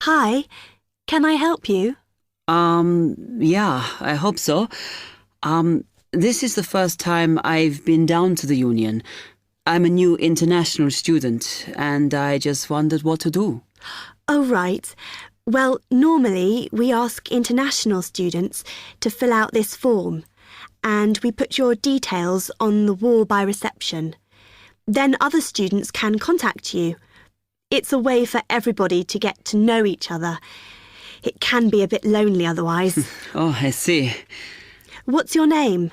Hi, can I help you? Yeah, I hope so. This is the first time I've been down to the union. I'm a new international student, and I just wondered what to do. Oh, right. Well, normally we ask international students to fill out this form, and we put your details on the wall by reception. Then other students can contact you. It's a way for everybody to get to know each other. It can be a bit lonely otherwise. Oh, I see. What's your name?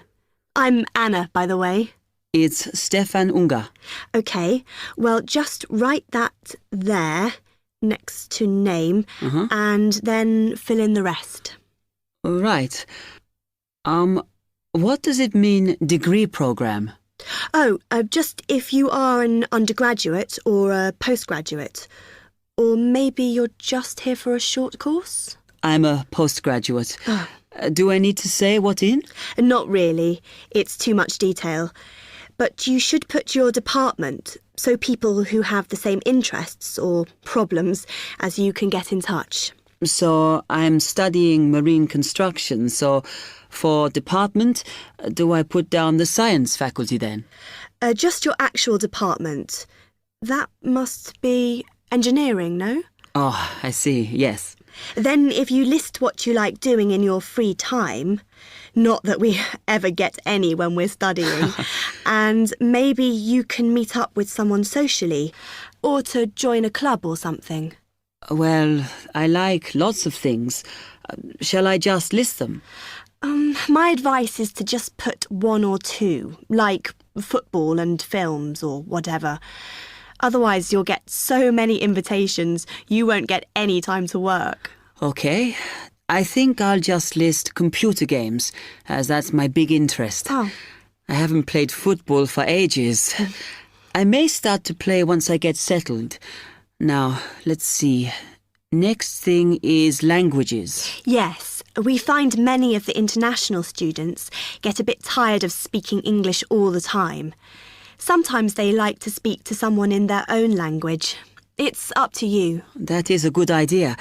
I'm Anna, by the way. It's Stefan Unger. OK, well, just write that there, next to name, and then fill in the rest. Right. What does it mean, degree program? Oh, just if you are an undergraduate or a postgraduate. Or maybe you're just here for a short course? I'm a postgraduate. Do I need to say what in? Not really. It's too much detail. But you should put your department, so people who have the same interests or problems as you can get in touch. So I'm studying marine construction, so for department, do I put down the science faculty then? Just your actual department. That must be engineering, no? Oh, I see, yes. Then if you list what you like doing in your free time, not that we ever get any when we're studying, and maybe you can meet up with someone socially, or to join a club or something. Well, I like lots of things. Shall I just list them? My advice is to just put one or two, like football and films or whatever. Otherwise, you'll get so many invitations, you won't get any time to work. OK. I think I'll just list computer games, as that's my big interest. Oh. I haven't played football for ages. I may start to play once I get settled. Now, let's see. Next thing is languages. Yes, we find many of the international students get a bit tired of speaking English all the time. Sometimes they like to speak to someone in their own language. It's up to you. That is a good idea.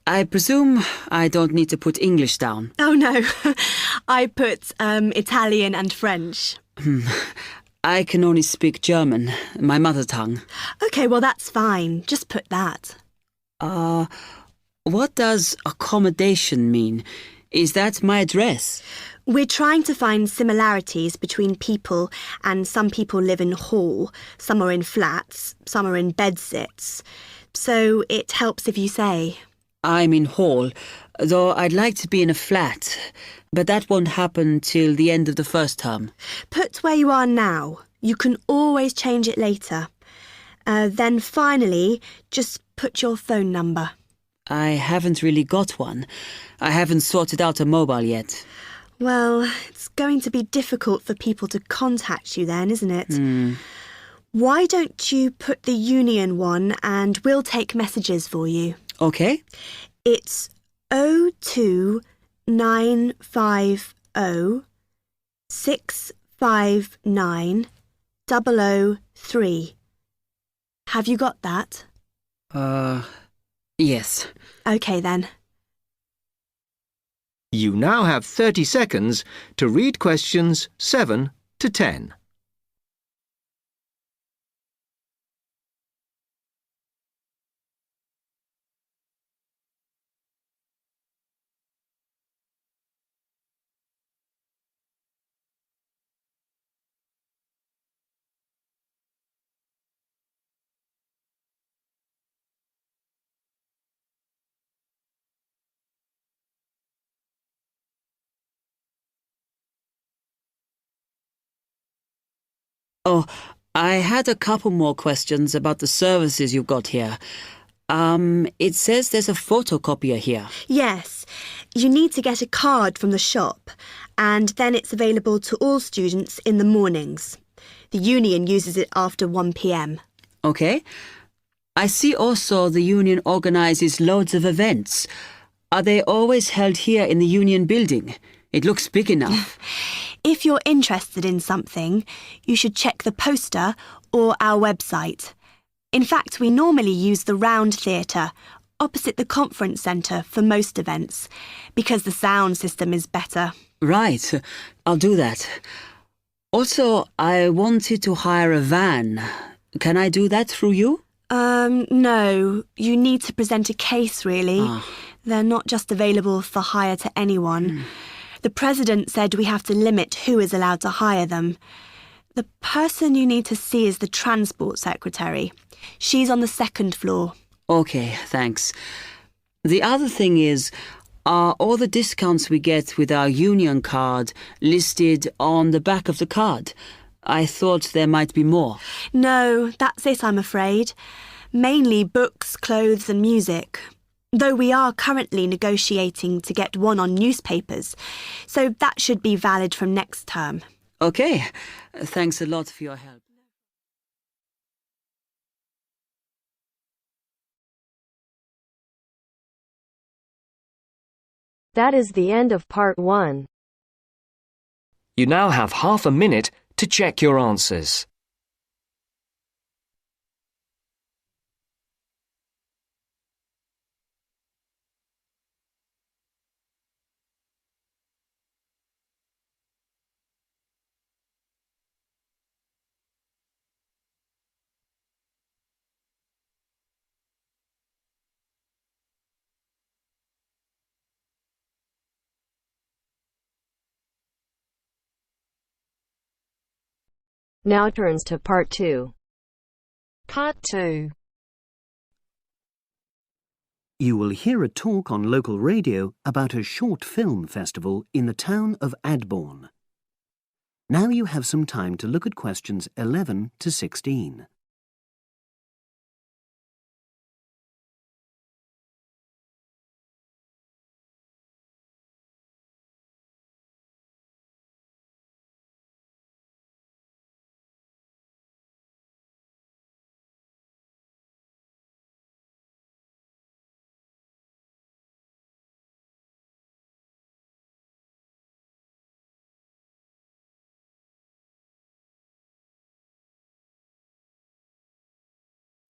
I presume I don't need to put English down. Oh, no. I put Italian and French. I can only speak German, my mother tongue. OK, well, that's fine. Just put that. What does accommodation mean? Is that my address? We're trying to find similarities between people, and some people live in hall, some are in flats, some are in bedsits. So it helps if you say. I'm in hall, though I'd like to be in a flat, but that won't happen till the end of the first term. Put where you are now. You can always change it later. Then finally, just put your phone number. I haven't really got one. I haven't sorted out a mobile yet. Well, it's going to be difficult for people to contact you then, isn't it? Why don't you put the union one and we'll take messages for you? OK. It's 02950 659 003. Have you got that? Yes. OK then. You now have 30 seconds to read questions 7 to 10. Oh, I had a couple more questions about the services you've got here. It says there's a photocopier here. Yes, you need to get a card from the shop, and then it's available to all students in the mornings. The union uses it after 1 p.m. OK. I see also the union organises loads of events. Are they always held here in the union building? It looks big enough. If you're interested in something, you should check the poster or our website. In fact, we normally use the Round Theatre. opposite the conference centre for most events, because the sound system is better. Right, I'll do that. Also, I wanted to hire a van. Can I do that through you? No. You need to present a case, really. Ah. They're not just available for hire to anyone. The president said we have to limit who is allowed to hire them. The person you need to see is the transport secretary. She's on the second floor. Okay, thanks. The other thing is, are all the discounts we get with our union card listed on the back of the card? I thought there might be more. No, that's it, I'm afraid. Mainly books, clothes and music. Though we are currently negotiating to get one on newspapers, so that should be valid from next term. Okay, thanks a lot for your help. That is the end of part 1. You now have half a minute to check your answers. Now turns to part 2. Part 2. You will hear a talk on local radio about a short film festival in the town of Adborn. Now you have some time to look at questions 11 to 16.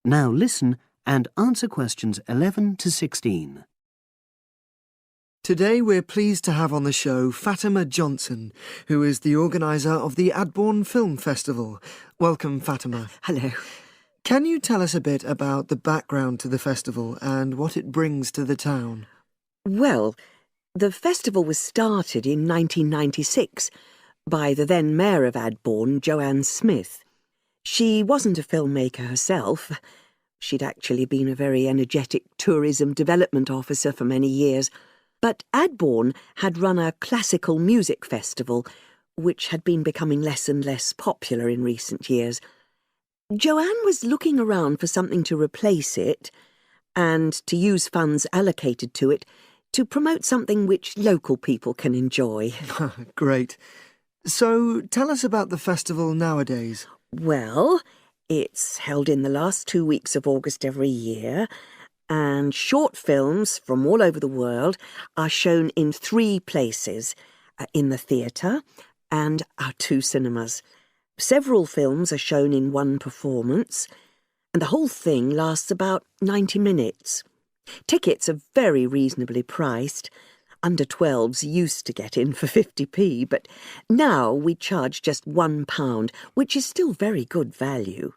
Now listen and answer questions 11 to 16. Today we're pleased to have on the show Fatima Johnson, who is the organiser of the Adborn Film Festival. Welcome, Fatima. Hello. Can you tell us a bit about the background to the festival and what it brings to the town? Well, the festival was started in 1996 by the then Mayor of Adborn, Joanne Smith. She wasn't a filmmaker herself. She'd actually been a very energetic tourism development officer for many years. But Adborn had run a classical music festival, which had been becoming less and less popular in recent years. Joanne was looking around for something to replace it and to use funds allocated to it to promote something which local people can enjoy. Great. So tell us about the festival nowadays. Well, it's held in the last 2 weeks of August every year, and short films from all over the world are shown in 3 places, in the theatre and our 2 cinemas. Several films are shown in 1 performance, and the whole thing lasts about 90 minutes. Tickets are very reasonably priced. Under 12s used to get in for 50p, but now we charge just £1, which is still very good value.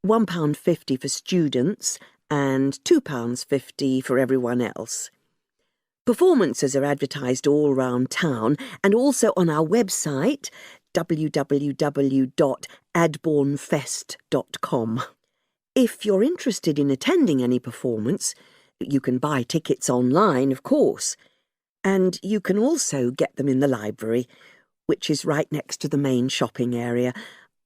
£1.50 for students and £2.50 for everyone else. Performances are advertised all round town and also on our website, www.adbornfest.com. If you're interested in attending any performance, you can buy tickets online, of course. And you can also get them in the library, which is right next to the main shopping area.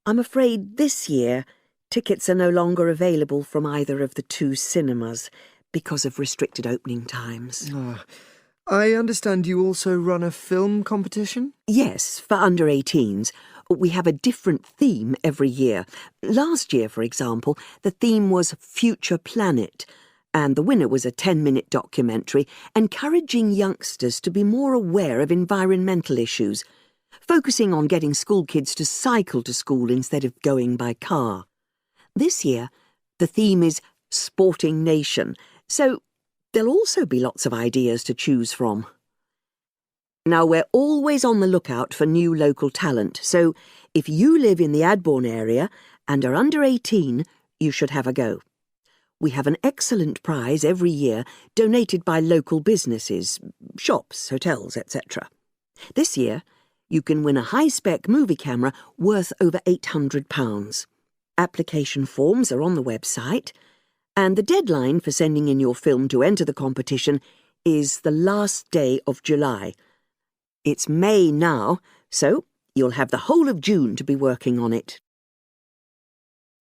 I'm afraid this year tickets are no longer available from either of the 2 cinemas because of restricted opening times. I understand you also run a film competition? Yes, for under 18s. We have a different theme every year. Last year, for example, the theme was Future Planet, and the winner was a 10-minute documentary encouraging youngsters to be more aware of environmental issues, focusing on getting school kids to cycle to school instead of going by car. This year, the theme is Sporting Nation, so There'll also be lots of ideas to choose from. Now, we're always on the lookout for new local talent, so if you live in the Adbourne area and are under 18, you should have a go. We have an excellent prize every year donated by local businesses, shops, hotels, etc. This year, you can win a high-spec movie camera worth over £800. Application forms are on the website, and the deadline for sending in your film to enter the competition is the last day of July. It's May now, so you'll have the whole of June to be working on it.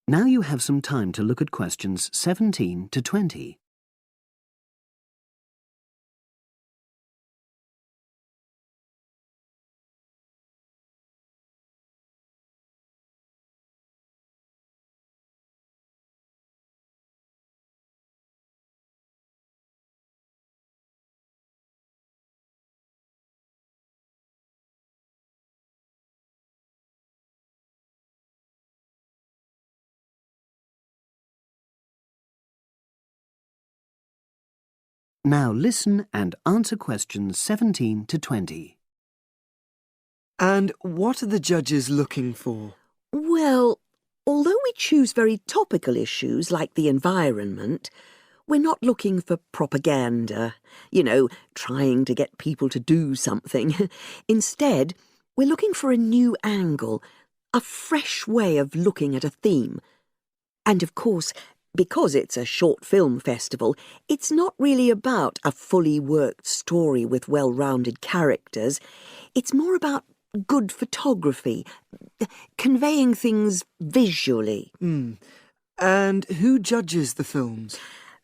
Now you have some time to look at questions 17 to 20. Now listen and answer questions 17 to 20. And what are the judges looking for? Well, although we choose very topical issues like the environment, we're not looking for propaganda, trying to get people to do something. Instead, we're looking for a new angle, a fresh way of looking at a theme. And of course, because it's a short film festival, it's not really about a fully worked story with well-rounded characters. It's more about good photography, conveying things visually. And who judges the films?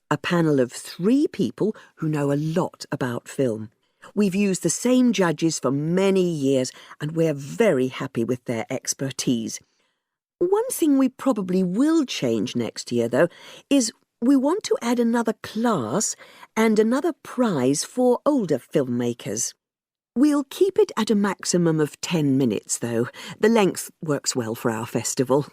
A panel of 3 people who know a lot about film. We've used the same judges for many years, and we're very happy with their expertise. One thing we probably will change next year, though, is we want to add another class and another prize for older filmmakers. We'll keep it at a maximum of 10 minutes, though. The length works well for our festival.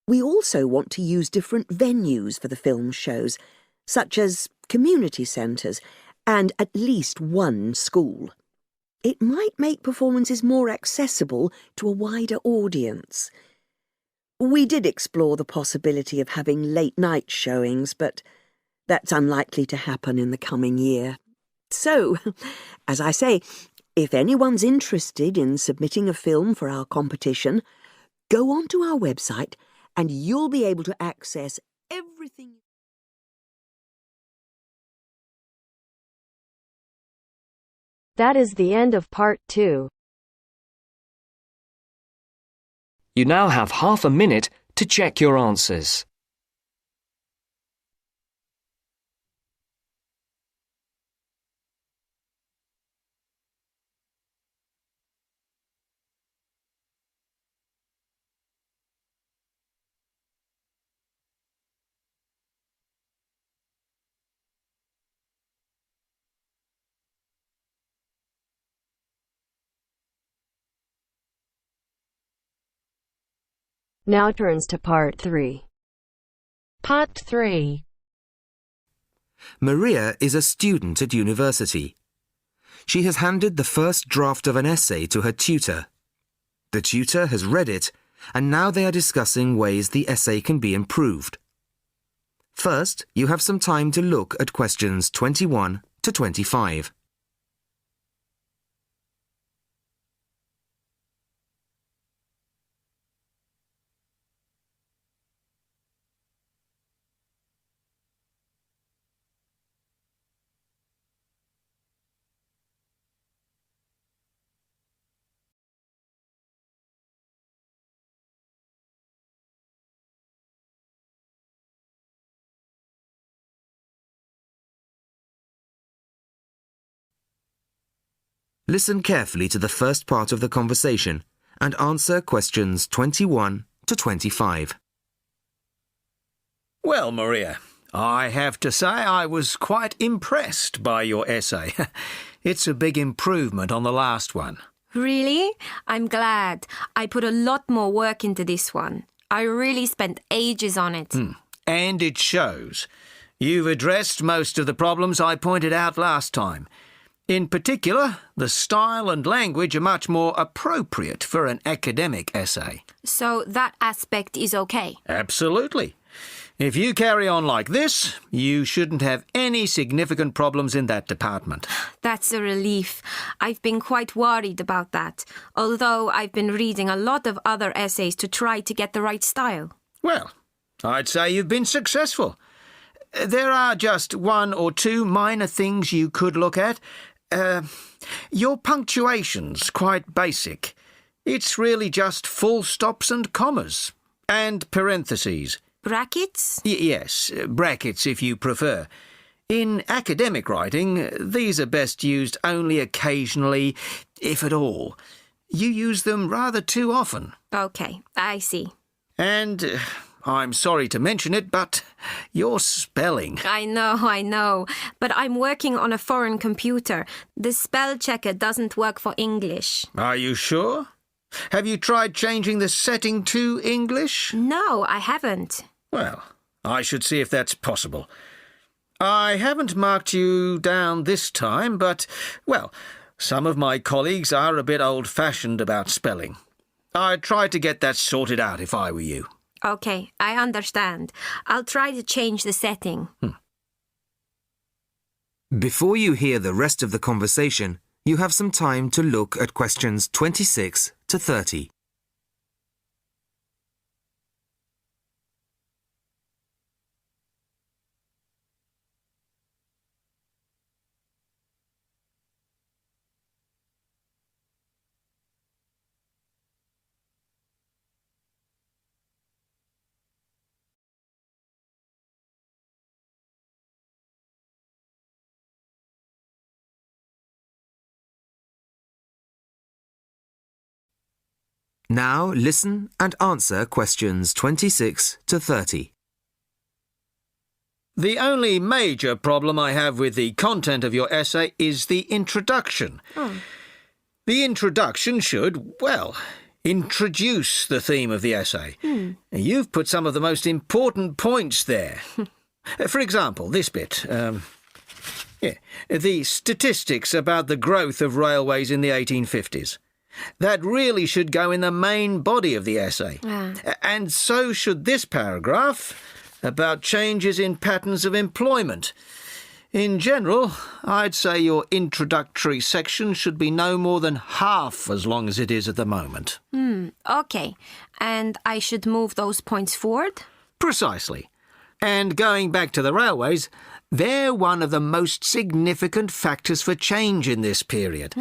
We also want to use different venues for the film shows, such as community centres and at least one school. It might make performances more accessible to a wider audience. We did explore the possibility of having late-night showings, but that's unlikely to happen in the coming year. So, as I say, if anyone's interested in submitting a film for our competition, go onto our website and you'll be able to access everything. That is the end of part 2. You now have half a minute to check your answers. Now turns to part 3. Part 3. Maria is a student at university. She has handed the first draft of an essay to her tutor. The tutor has read it, and now they are discussing ways the essay can be improved. First, you have some time to look at questions 21 to 25. Listen carefully to the first part of the conversation and answer questions 21 to 25. Well, Maria, I have to say I was quite impressed by your essay. It's a big improvement on the last one. Really? I'm glad. I put a lot more work into this one. I really spent ages on it. And it shows. You've addressed most of the problems I pointed out last time. In particular, the style and language are much more appropriate for an academic essay. So that aspect is okay. Absolutely. If you carry on like this, you shouldn't have any significant problems in that department. That's a relief. I've been quite worried about that, although I've been reading a lot of other essays to try to get the right style. Well, I'd say you've been successful. There are just one or two minor things you could look at. Your punctuation's quite basic. It's really just full stops and commas. And parentheses. Brackets? Yes, brackets if you prefer. In academic writing, these are best used only occasionally, if at all. You use them rather too often. Okay, I see. And I'm sorry to mention it, but your spelling. I know. But I'm working on a foreign computer. The spell checker doesn't work for English. Are you sure? Have you tried changing the setting to English? No, I haven't. Well, I should see if that's possible. I haven't marked you down this time, but, well, some of my colleagues are a bit old-fashioned about spelling. I'd try to get that sorted out if I were you. Okay, I understand. I'll try to change the setting. Before you hear the rest of the conversation, you have some time to look at questions 26 to 30. Now listen and answer questions 26 to 30. The only major problem I have with the content of your essay is the introduction. The introduction should, well, introduce the theme of the essay. You've put some of the most important points there. For example, this bit. The statistics about the growth of railways in the 1850s. That really should go in the main body of the essay. And so should this paragraph about changes in patterns of employment. In general, I'd say your introductory section should be no more than half as long as it is at the moment. Okay. And I should move those points forward? Precisely. And going back to the railways, they're one of the most significant factors for change in this period.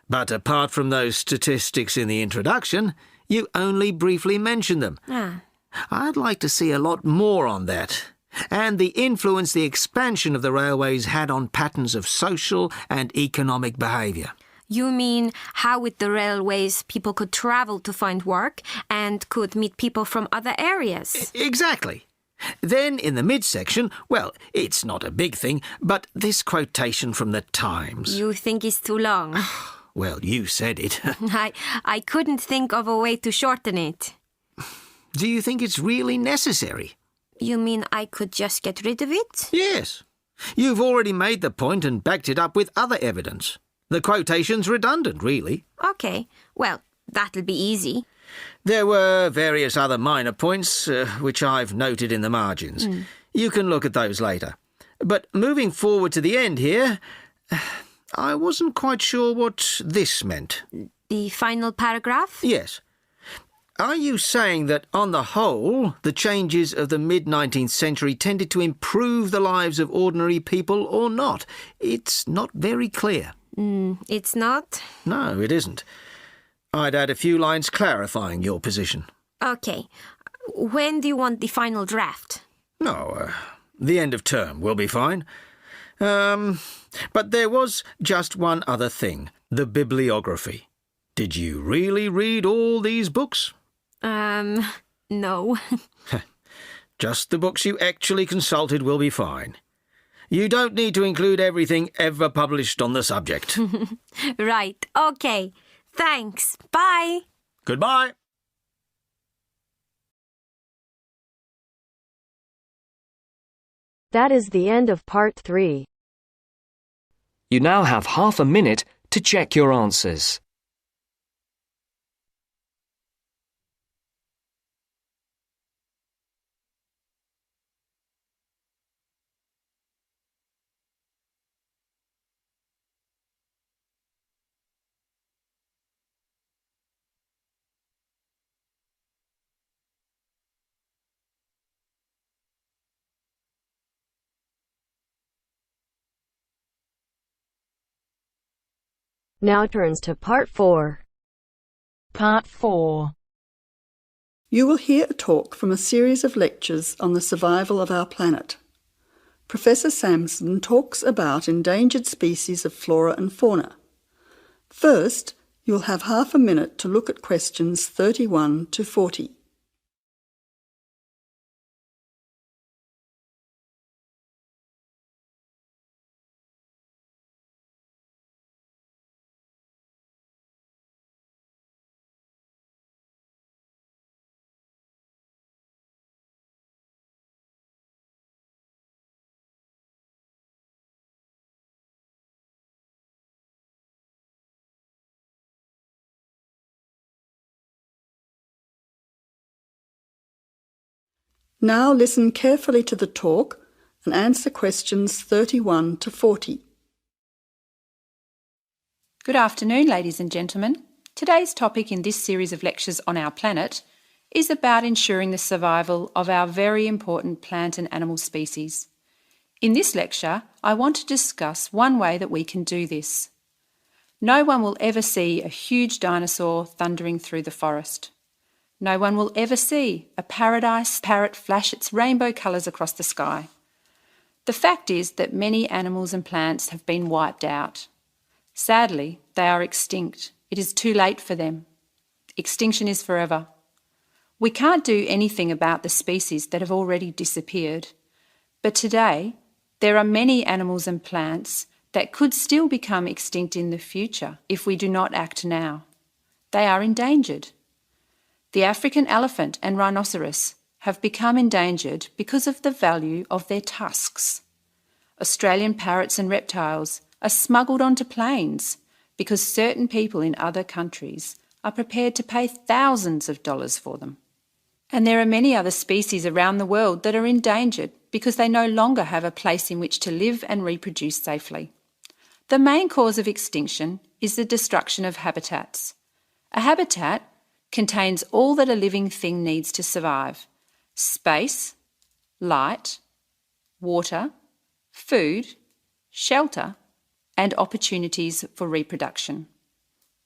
But apart from those statistics in the introduction, you only briefly mention them. I'd like to see a lot more on that, and the influence the expansion of the railways had on patterns of social and economic behaviour. You mean how with the railways people could travel to find work and could meet people from other areas? Exactly. Then in the midsection, well, it's not a big thing, but this quotation from the Times. You think it's too long? Well, you said it. I couldn't think of a way to shorten it. Do you think it's really necessary? You mean I could just get rid of it? Yes. You've already made the point and backed it up with other evidence. The quotation's redundant, really. Okay. Well, that'll be easy. There were various other minor points, which I've noted in the margins. You can look at those later. But moving forward to the end here, I wasn't quite sure what this meant. The final paragraph? Yes. Are you saying that, on the whole, the changes of the mid-19th century tended to improve the lives of ordinary people or not? It's not very clear. It's not? No, it isn't. I'd add a few lines clarifying your position. Okay. When do you want the final draft? No, the end of term will be fine. But there was just one other thing, the bibliography. Did you really read all these books? No. Just the books you actually consulted will be fine. You don't need to include everything ever published on the subject. Right. Okay. Thanks. Bye. Goodbye. That is the end of part 3. You now have half a minute to check your answers. Now turns to part 4. Part 4. You will hear a talk from a series of lectures on the survival of our planet. Professor Samson talks about endangered species of flora and fauna. First, you'll have half a minute to look at questions 31 to 40. Now listen carefully to the talk and answer questions 31 to 40. Good afternoon, ladies and gentlemen. Today's topic in this series of lectures on our planet is about ensuring the survival of our very important plant and animal species. In this lecture, I want to discuss one way that we can do this. No one will ever see a huge dinosaur thundering through the forest. No one will ever see a paradise parrot flash its rainbow colours across the sky. The fact is that many animals and plants have been wiped out. Sadly, they are extinct. It is too late for them. Extinction is forever. We can't do anything about the species that have already disappeared. But today, there are many animals and plants that could still become extinct in the future if we do not act now. They are endangered. The African elephant and rhinoceros have become endangered because of the value of their tusks. Australian parrots and reptiles are smuggled onto planes because certain people in other countries are prepared to pay thousands of dollars for them. And there are many other species around the world that are endangered because they no longer have a place in which to live and reproduce safely. The main cause of extinction is the destruction of habitats. A habitat contains all that a living thing needs to survive: space, light, water, food, shelter, and opportunities for reproduction.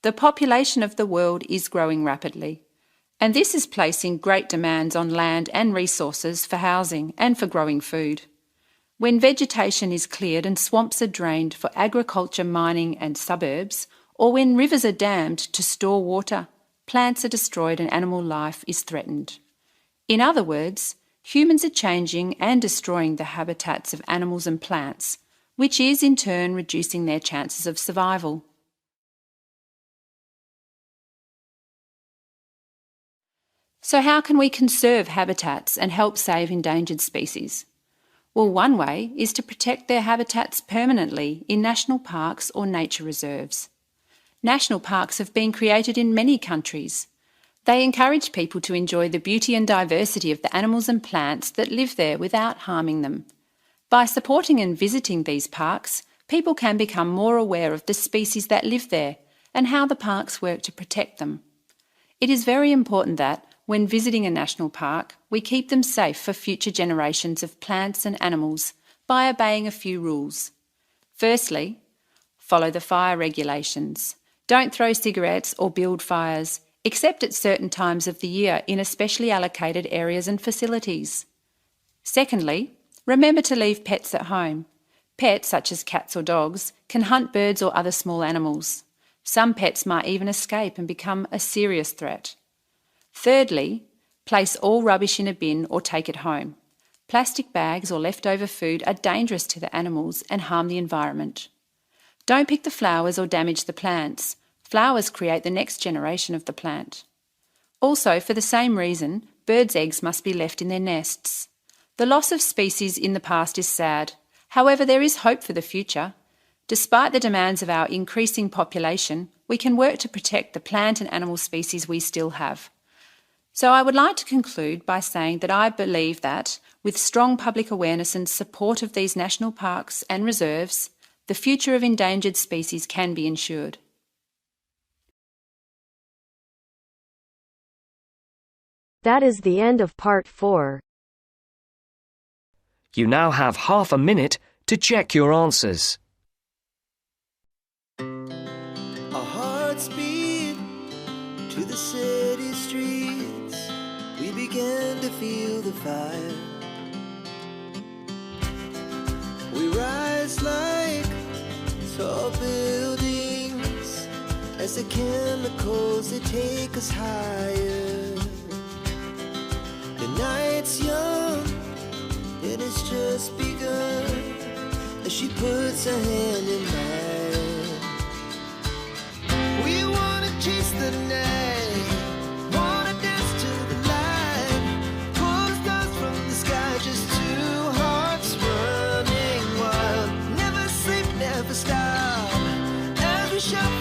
The population of the world is growing rapidly, and this is placing great demands on land and resources for housing and for growing food. When vegetation is cleared and swamps are drained for agriculture, mining and suburbs, or when rivers are dammed to store water, plants are destroyed and animal life is threatened. In other words, humans are changing and destroying the habitats of animals and plants, which is in turn reducing their chances of survival. So how can we conserve habitats and help save endangered species? Well, one way is to protect their habitats permanently in national parks or nature reserves. National parks have been created in many countries. They encourage people to enjoy the beauty and diversity of the animals and plants that live there without harming them. By supporting and visiting these parks, people can become more aware of the species that live there and how the parks work to protect them. It is very important that, when visiting a national park, we keep them safe for future generations of plants and animals by obeying a few rules. Firstly, follow the fire regulations. Don't throw cigarettes or build fires, except at certain times of the year in especially allocated areas and facilities. Secondly, remember to leave pets at home. Pets, such as cats or dogs, can hunt birds or other small animals. Some pets might even escape and become a serious threat. Thirdly, place all rubbish in a bin or take it home. Plastic bags or leftover food are dangerous to the animals and harm the environment. Don't pick the flowers or damage the plants. Flowers create the next generation of the plant. Also, for the same reason, birds' eggs must be left in their nests. The loss of species in the past is sad. However, there is hope for the future. Despite the demands of our increasing population, we can work to protect the plant and animal species we still have. So I would like to conclude by saying that I believe that, with strong public awareness and support of these national parks and reserves, the future of endangered species can be ensured. That is the end of part 4. You now have half a minute to check your answers. Our hearts beat to the city streets. We began to feel the fire. We rise like tall buildings as the chemicals they take us higher. The night's young, it has just begun as she puts her hand in mine. We wanna chase the night, wanna dance to the light, pull the stars from the sky, just two hearts running wild. Never sleep, never stop, as we shout